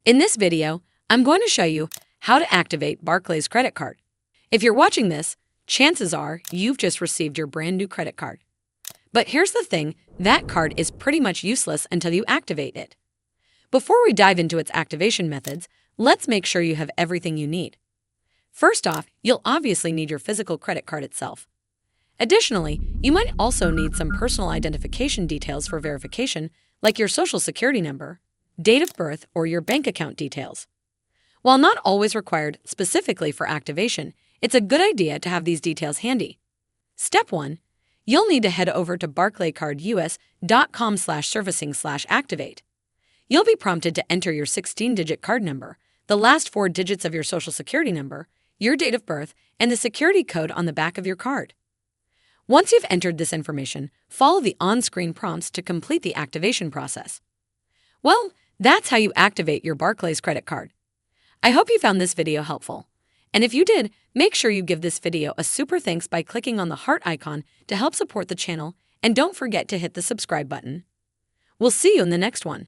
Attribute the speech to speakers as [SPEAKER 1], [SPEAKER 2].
[SPEAKER 1] In this video, I'm going to show you how to activate Barclays credit card. If you're watching this, chances are you've just received your brand new credit card. But here's the thing, that card is pretty much useless until you activate it. Before we dive into its activation methods, let's make sure you have everything you need. First off, you'll obviously need your physical credit card itself. Additionally, you might also need some personal identification details for verification, like your social security number, date of birth, or your bank account details. While not always required specifically for activation, it's a good idea to have these details handy. Step 1. You'll need to head over to barclaycardus.com/servicing/activate. You'll be prompted to enter your 16-digit card number, the last 4 digits of your social security number, your date of birth, and the security code on the back of your card. Once you've entered this information, follow the on-screen prompts to complete the activation process. Well, that's how you activate your Barclays credit card. I hope you found this video helpful. And if you did, make sure you give this video a super thanks by clicking on the heart icon to help support the channel, and don't forget to hit the subscribe button. We'll see you in the next one.